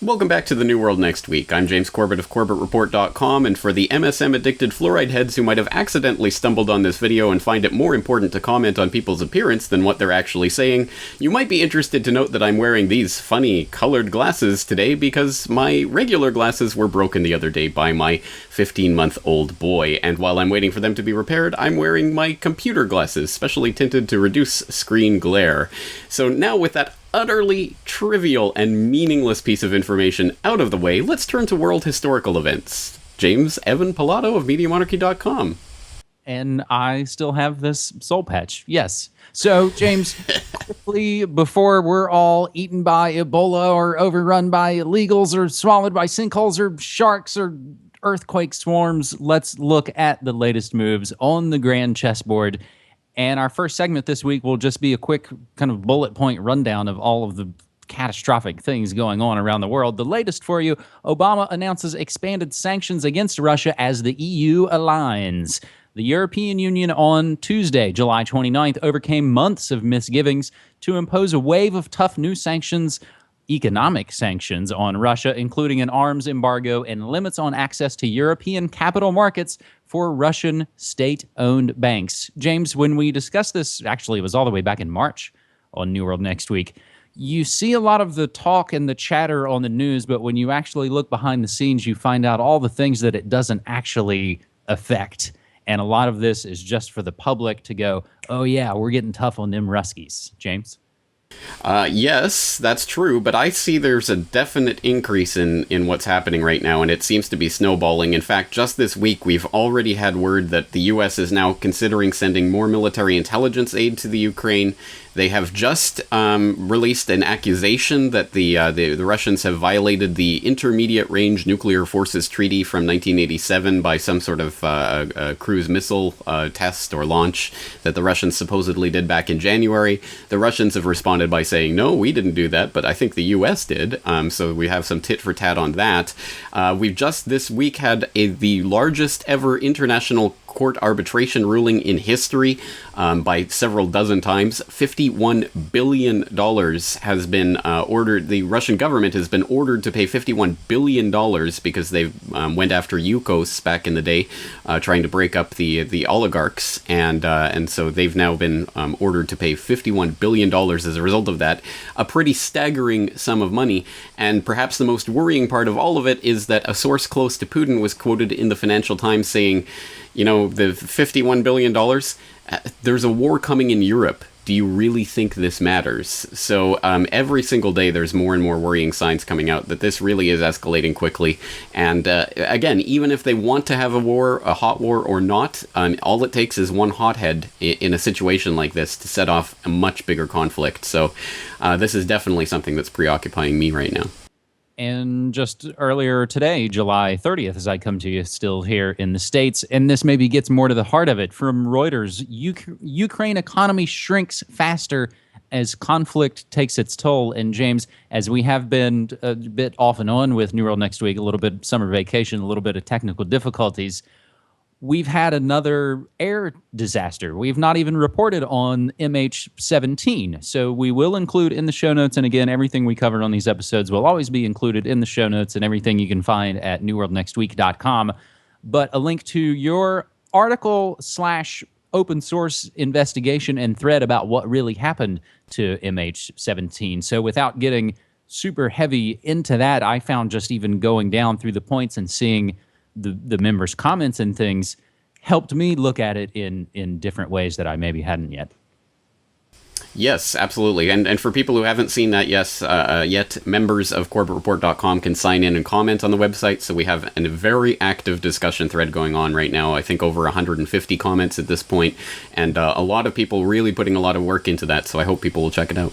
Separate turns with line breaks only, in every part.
Welcome back to the New World Next Week. I'm James Corbett of CorbettReport.com, and for the MSM-addicted fluoride heads who might have accidentally stumbled on this video and find it more important to comment on people's appearance than what they're actually saying, you might be interested to note that I'm wearing these funny colored glasses today because my regular glasses were broken the other day by my 15-month-old boy, and while I'm waiting for them to be repaired, I'm wearing my computer glasses, specially tinted to reduce screen glare. So now with that utterly trivial and meaningless piece of information out of the way, let's turn to world historical events. James Evan Pilato of MediaMonarchy.com.
And I still have this soul patch. Yes. So, James, quickly, before we're all eaten by Ebola or overrun by illegals or swallowed by sinkholes or sharks or earthquake swarms, let's look at the latest moves on the grand chessboard. And our first segment this week will just be a quick kind of bullet point rundown of all of the catastrophic things going on around the world. The latest for you, Obama announces expanded sanctions against Russia as the EU aligns. The European Union on Tuesday, July 29th, overcame months of misgivings to impose a wave of tough new sanctions, economic sanctions on Russia, including an arms embargo and limits on access to European capital markets for Russian state-owned banks. James, when we discussed this, actually it was all the way back in March on New World Next Week, you see a lot of the talk and the chatter on the news, but when you actually look behind the scenes, you find out all the things that it doesn't actually affect. And a lot of this is just for the public to go, oh yeah, we're getting tough on them Ruskies. James?
Yes, that's true, but I see there's a definite increase in what's happening right now, and it seems to be snowballing. In fact, just this week, we've already had word that the U.S. is now considering sending more military intelligence aid to the Ukraine. They have just released an accusation that the Russians have violated the Intermediate Range Nuclear Forces Treaty from 1987 by some sort of cruise missile test or launch that the Russians supposedly did back in January. The Russians have responded by saying, no, we didn't do that, but I think the U.S. did. So we have some tit for tat on that. We've just this week had the largest ever international court arbitration ruling in history by several dozen times. $51 billion has been ordered. The Russian government has been ordered to pay $51 billion because they went after Yukos back in the day, trying to break up the oligarchs. And so they've now been ordered to pay $51 billion as a result of that. A pretty staggering sum of money. And perhaps the most worrying part of all of it is that a source close to Putin was quoted in the Financial Times saying, you know, the $51 billion, there's a war coming in Europe. Do you really think this matters? So every single day there's more and more worrying signs coming out that this really is escalating quickly. And again, even if they want to have a war, a hot war or not, all it takes is one hothead in a situation like this to set off a much bigger conflict. So this is definitely something that's preoccupying me right now.
And just earlier today, July 30th, as I come to you still here in the States, and this maybe gets more to the heart of it, from Reuters, Ukraine economy shrinks faster as conflict takes its toll. And James, as we have been a bit off and on with New World Next Week, a little bit summer vacation, a little bit of technical difficulties, we've had another air disaster. We've not even reported on MH17. So we will include in the show notes, and again, everything we covered on these episodes will always be included in the show notes and everything you can find at newworldnextweek.com. But a link to your article / open source investigation and thread about what really happened to MH17. So without getting super heavy into that, I found just even going down through the points and seeing the members' comments and things helped me look at it in different ways that I maybe hadn't yet.
Yes, absolutely. And for people who haven't seen that yet, members of CorbettReport.com can sign in and comment on the website. So we have a very active discussion thread going on right now. I think over 150 comments at this point, and a lot of people really putting a lot of work into that. So I hope people will check it out.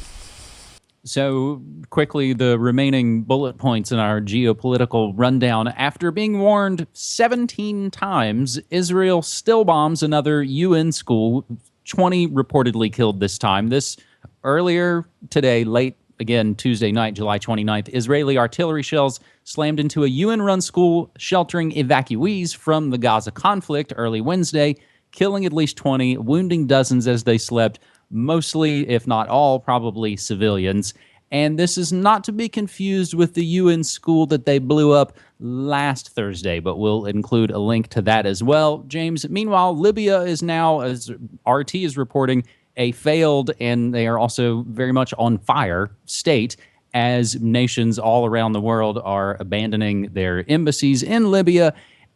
So quickly, the remaining bullet points in our geopolitical rundown. After being warned 17 times, Israel still bombs another UN school. 20 reportedly killed this time. This earlier today, late again Tuesday night, July 29th, Israeli artillery shells slammed into a UN-run school sheltering evacuees from the Gaza conflict early Wednesday, killing at least 20, wounding dozens as they slept. Mostly, if not all, probably civilians. And this is not to be confused with the UN school that they blew up last Thursday, but we'll include a link to that as well. James, meanwhile, Libya is now, as RT is reporting, a failed, and they are also very much on fire state, as nations all around the world are abandoning their embassies in Libya.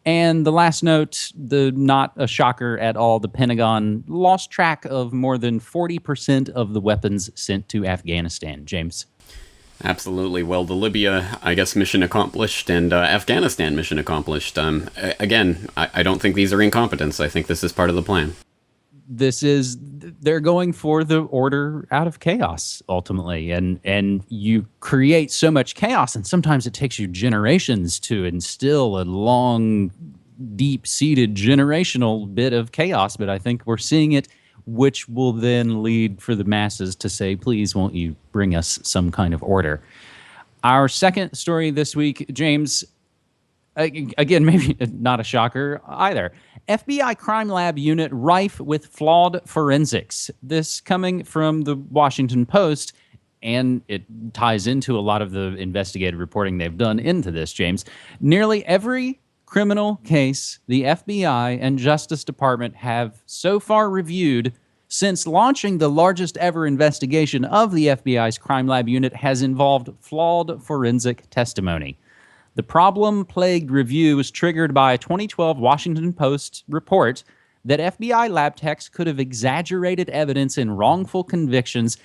And the last note, not a shocker at all, the Pentagon lost track of more than 40% of the weapons sent to Afghanistan. James?
Absolutely. Well, the Libya, I guess, mission accomplished, and Afghanistan mission accomplished. Again, I don't think these are incompetence. I think this is part of the plan.
They're going for the order out of chaos, ultimately. And you create so much chaos, and sometimes it takes you generations to instill a long, deep-seated generational bit of chaos. But I think we're seeing it, which will then lead for the masses to say, please, won't you bring us some kind of order? Our second story this week, James, again, maybe not a shocker either. FBI crime lab unit rife with flawed forensics. This coming from the Washington Post, and it ties into a lot of the investigative reporting they've done into this, James. Nearly every criminal case the FBI and Justice Department have so far reviewed since launching the largest ever investigation of the FBI's crime lab unit has involved flawed forensic testimony. The problem-plagued review was triggered by a 2012 Washington Post report that FBI lab techs could have exaggerated evidence in wrongful convictions,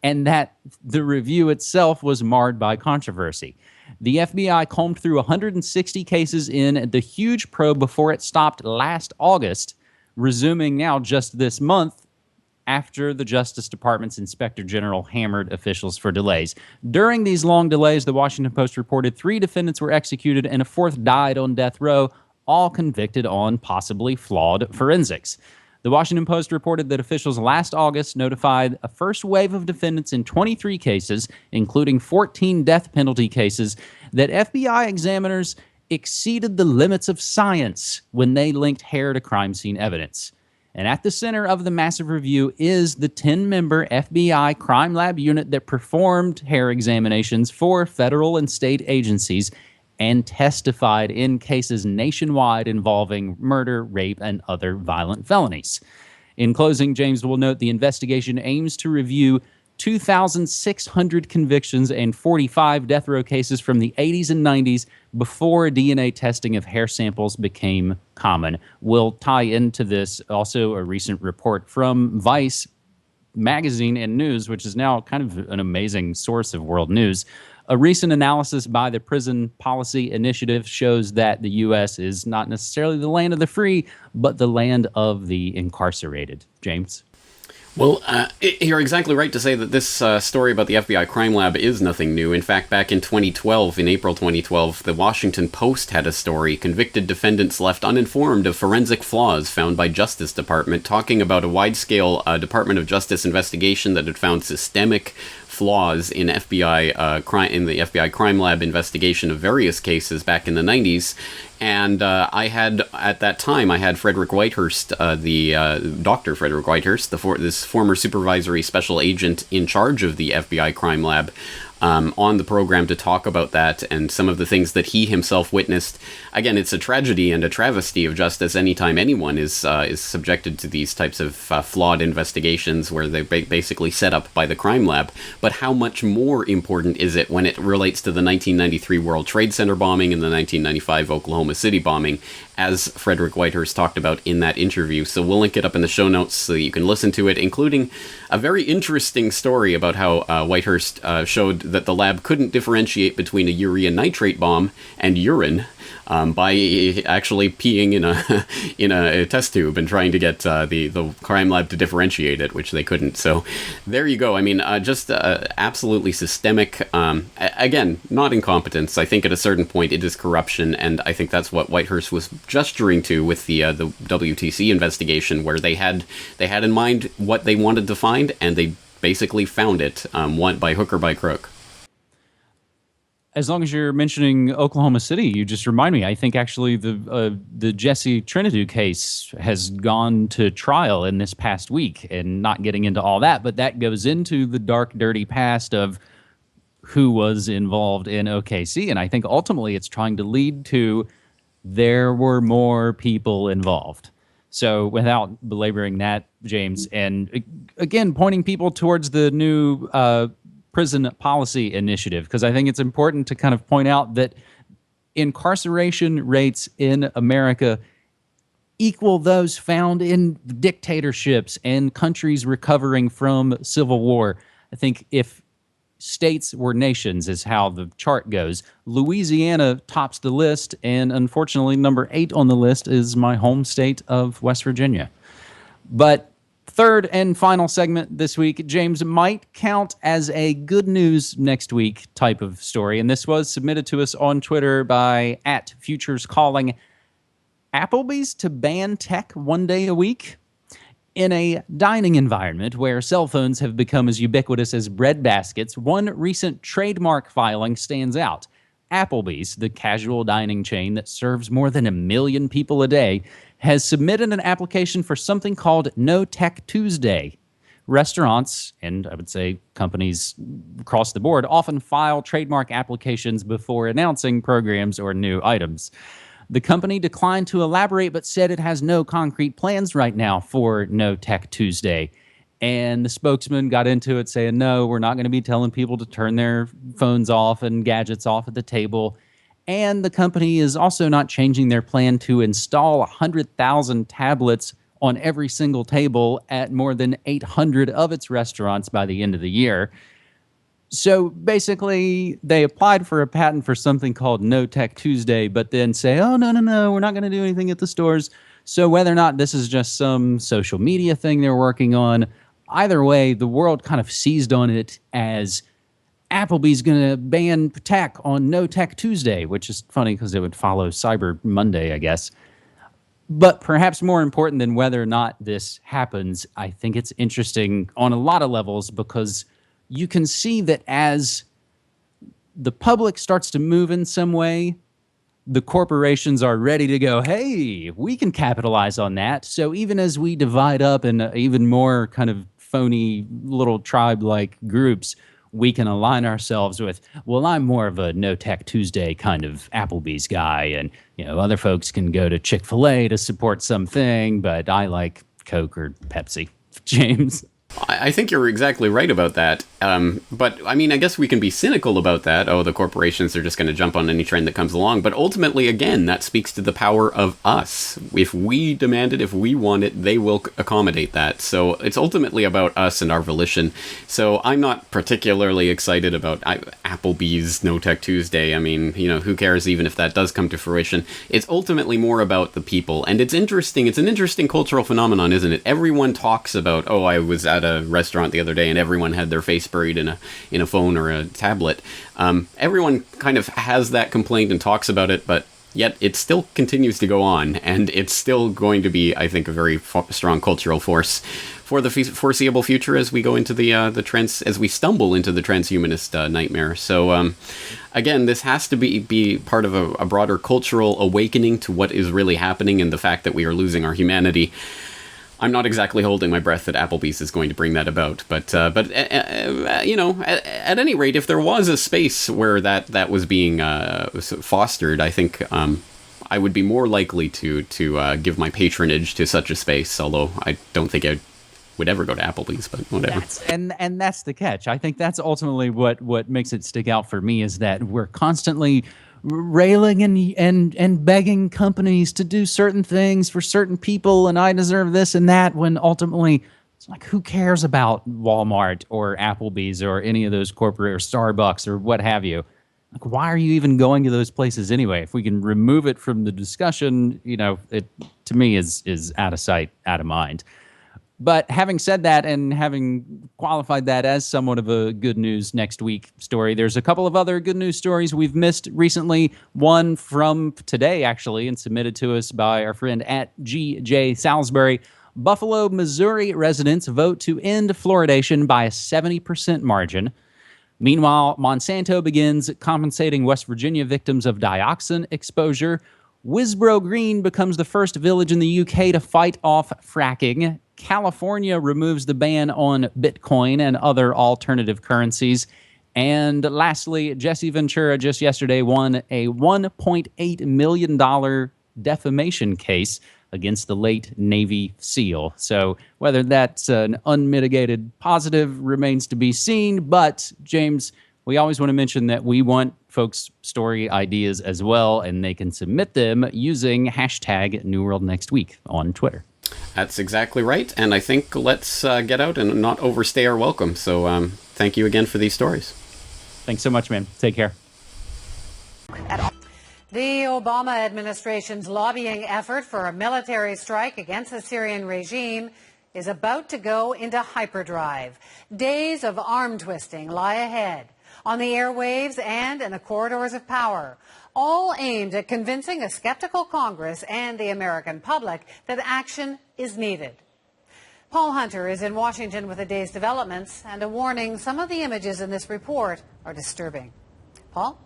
and that the review itself was marred by controversy. The FBI combed through 160 cases in the huge probe before it stopped last August, resuming now just this month, after the Justice Department's Inspector General hammered officials for delays. During these long delays, the Washington Post reported 3 defendants were executed and a 4th died on death row, all convicted on possibly flawed forensics. The Washington Post reported that officials last August notified a first wave of defendants in 23 cases, including 14 death penalty cases, that FBI examiners exceeded the limits of science when they linked hair to crime scene evidence. And at the center of the massive review is the 10-member FBI crime lab unit that performed hair examinations for federal and state agencies and testified in cases nationwide involving murder, rape, and other violent felonies. In closing, James will note the investigation aims to review 2,600 convictions and 45 death row cases from the 80s and 90s before DNA testing of hair samples became common. We'll tie into this also a recent report from Vice magazine and news, which is now kind of an amazing source of world news. A recent analysis by the Prison Policy Initiative shows that the U.S. is not necessarily the land of the free, but the land of the incarcerated. James?
Well, you're exactly right to say that this story about the FBI crime lab is nothing new. In fact, back in 2012, in April 2012, the Washington Post had a story, Convicted Defendants Left Uninformed of Forensic Flaws Found by Justice Department, talking about a wide-scale Department of Justice investigation that had found systemic flaws in the FBI crime lab investigation of various cases back in the 90s. And at that time, I had Frederick Whitehurst, Dr. Frederick Whitehurst, this former supervisory special agent in charge of the FBI crime lab, on the program to talk about that and some of the things that he himself witnessed. Again, it's a tragedy and a travesty of justice anytime anyone is subjected to these types of flawed investigations where they're basically set up by the crime lab. But how much more important is it when it relates to the 1993 World Trade Center bombing and the 1995 Oklahoma City bombing, as Frederick Whitehurst talked about in that interview. So we'll link it up in the show notes so that you can listen to it, including a very interesting story about how Whitehurst showed that the lab couldn't differentiate between a urea nitrate bomb and urine by actually peeing in a test tube and trying to get the crime lab to differentiate it, which they couldn't. So there you go. I mean, just absolutely systemic. Again, not incompetence. I think at a certain point it is corruption, and I think that's what Whitehurst was gesturing to with the WTC investigation, where they had in mind what they wanted to find, and they basically found it, by hook or by crook.
As long as you're mentioning Oklahoma City, you just remind me. I think actually the Jesse Trinidad case has gone to trial in this past week, and not getting into all that, but that goes into the dark, dirty past of who was involved in OKC. And I think ultimately it's trying to lead to there were more people involved. So without belaboring that, James, and again, pointing people towards the new prison policy initiative, because I think it's important to kind of point out that incarceration rates in America equal those found in dictatorships and countries recovering from civil war. I think if states were nations is how the chart goes, Louisiana tops the list, and unfortunately number 8 on the list is my home state of West Virginia. But third and final segment this week, James, might count as a good news next week type of story, and this was submitted to us on Twitter by @FuturesCalling. Applebee's to ban tech one day a week? In a dining environment where cell phones have become as ubiquitous as bread baskets, one recent trademark filing stands out. Applebee's, the casual dining chain that serves more than 1 million people a day, has submitted an application for something called No Tech Tuesday. Restaurants, and I would say companies across the board, often file trademark applications before announcing programs or new items. The company declined to elaborate, but said it has no concrete plans right now for No Tech Tuesday. And the spokesman got into it saying, no, we're not going to be telling people to turn their phones off and gadgets off at the table. And the company is also not changing their plan to install 100,000 tablets on every single table at more than 800 of its restaurants by the end of the year. So basically, they applied for a patent for something called No Tech Tuesday, but then say, oh, no, we're not going to do anything at the stores. So whether or not this is just some social media thing they're working on, either way, the world kind of seized on it as Applebee's going to ban tech on No Tech Tuesday, which is funny because it would follow Cyber Monday, I guess. But perhaps more important than whether or not this happens, I think it's interesting on a lot of levels because you can see that as the public starts to move in some way, the corporations are ready to go, hey, we can capitalize on that. So even as we divide up in even more kind of phony little tribe-like groups, we can align ourselves with, well, I'm more of a No Tech Tuesday kind of Applebee's guy, and other folks can go to Chick-fil-A to support something, but I like Coke or Pepsi. James?
I think you're exactly right about that. But, I mean, I guess we can be cynical about that. Oh, the corporations are just going to jump on any trend that comes along. But ultimately, again, that speaks to the power of us. If we demand it, if we want it, they will accommodate that. So it's ultimately about us and our volition. So I'm not particularly excited about Applebee's No Tech Tuesday. I mean, who cares even if that does come to fruition? It's ultimately more about the people. And it's interesting. It's an interesting cultural phenomenon, isn't it? Everyone talks about, oh, I was at a restaurant the other day and everyone had their face buried in a phone or a tablet. Everyone kind of has that complaint and talks about it, but yet it still continues to go on, and it's still going to be, I think, a very strong cultural force for the foreseeable future as we go into as we stumble into the transhumanist nightmare. So again, this has to be part of a broader cultural awakening to what is really happening and the fact that we are losing our humanity. I'm not exactly holding my breath that Applebee's is going to bring that about, but at any rate, if there was a space where that was being fostered, I think I would be more likely to give my patronage to such a space. Although I don't think I would ever go to Applebee's, but whatever.
And that's the catch. I think that's ultimately what makes it stick out for me is that we're constantly railing and begging companies to do certain things for certain people, and I deserve this and that, when ultimately it's like, who cares about Walmart or Applebee's or any of those corporate, or Starbucks or what have you? Like, why are you even going to those places anyway? If we can remove it from the discussion, it to me is out of sight, out of mind. But having said that, and having qualified that as somewhat of a good news next week story, there's a couple of other good news stories we've missed recently. One from today, actually, and submitted to us by our friend at GJ Salisbury. Buffalo, Missouri residents vote to end fluoridation by a 70% margin. Meanwhile, Monsanto begins compensating West Virginia victims of dioxin exposure. Wisbro Green becomes the first village in the UK to fight off fracking. California removes the ban on Bitcoin and other alternative currencies. And lastly, Jesse Ventura just yesterday won a $1.8 million defamation case against the late Navy SEAL. So whether that's an unmitigated positive remains to be seen. But, James, we always want to mention that we want folks' story ideas as well, and they can submit them using hashtag New World Next Week on Twitter.
That's exactly right. And I think let's get out and not overstay our welcome. So thank you again for these stories.
Thanks so much, man. Take care.
The Obama administration's lobbying effort for a military strike against the Syrian regime is about to go into hyperdrive. Days of arm twisting lie ahead on the airwaves and in the corridors of power, all aimed at convincing a skeptical Congress and the American public that action is needed. Paul Hunter is in Washington with the day's developments and a warning: some of the images in this report are disturbing. Paul?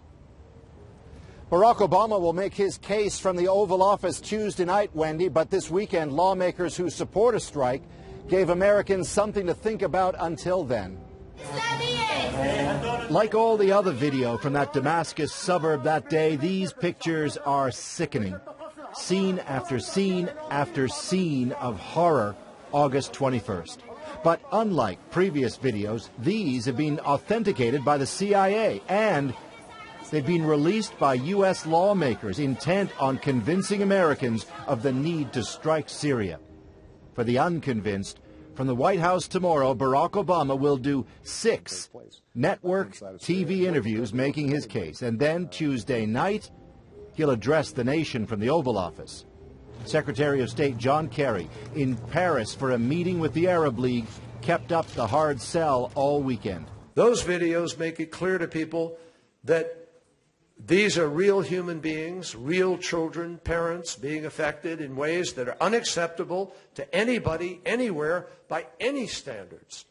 Barack Obama will make his case from the Oval Office Tuesday night, Wendy, but this weekend lawmakers who support a strike gave Americans something to think about until then. Like all the other video from that Damascus suburb that day, these pictures are sickening. Scene after scene after scene of horror, August 21st. But unlike previous videos, these have been authenticated by the CIA, and they've been released by U.S. lawmakers intent on convincing Americans of the need to strike Syria. For the unconvinced, from the White House tomorrow, Barack Obama will do 6 network TV interviews making his case. And then Tuesday night, he'll address the nation from the Oval Office. Secretary of State John Kerry in Paris for a meeting with the Arab League kept up the hard sell all weekend.
Those videos make it clear to people that these are real human beings, real children, parents being affected in ways that are unacceptable to anybody, anywhere, by any standards.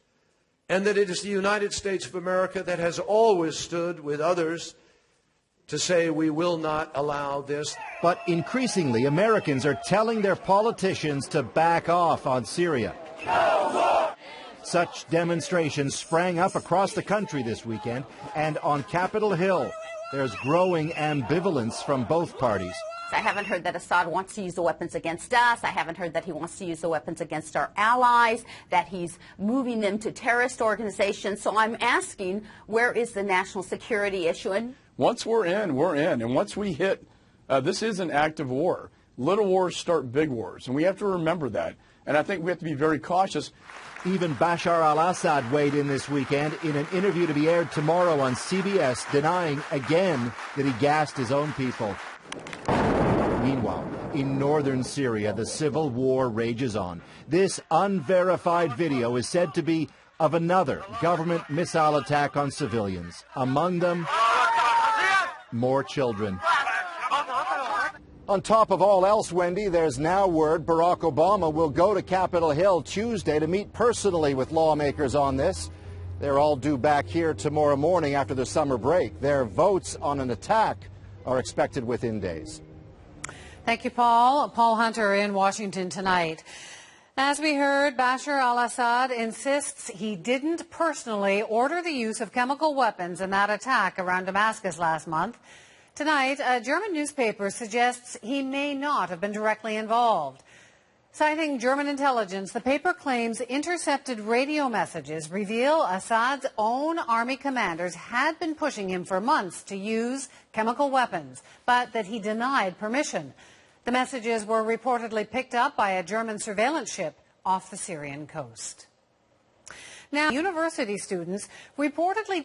And that it is the United States of America that has always stood with others to say we will not allow this.
But increasingly, Americans are telling their politicians to back off on Syria. Such demonstrations sprang up across the country this weekend, and on Capitol Hill, there's growing ambivalence from both parties.
I haven't heard that Assad wants to use the weapons against us. I haven't heard that he wants to use the weapons against our allies, that he's moving them to terrorist organizations. So I'm asking, where is the national security issue? And
once we're in, we're in. And once we hit, this is an active war. Little wars start big wars, and we have to remember that. And I think we have to be very cautious.
Even Bashar al-Assad weighed in this weekend in an interview to be aired tomorrow on CBS, denying again that he gassed his own people. Meanwhile, in northern Syria, the civil war rages on. This unverified video is said to be of another government missile attack on civilians. Among them, more children. On top of all else, Wendy, there's now word Barack Obama will go to Capitol Hill Tuesday to meet personally with lawmakers on this. They're all due back here tomorrow morning after the summer break. Their votes on an attack are expected within days.
Thank you, Paul. Paul Hunter in Washington tonight. As we heard, Bashar al-Assad insists he didn't personally order the use of chemical weapons in that attack around Damascus last month. Tonight, a German newspaper suggests he may not have been directly involved. Citing German intelligence, the paper claims intercepted radio messages reveal Assad's own army commanders had been pushing him for months to use chemical weapons, but that he denied permission. The messages were reportedly picked up by a German surveillance ship off the Syrian coast. Now, university students reportedly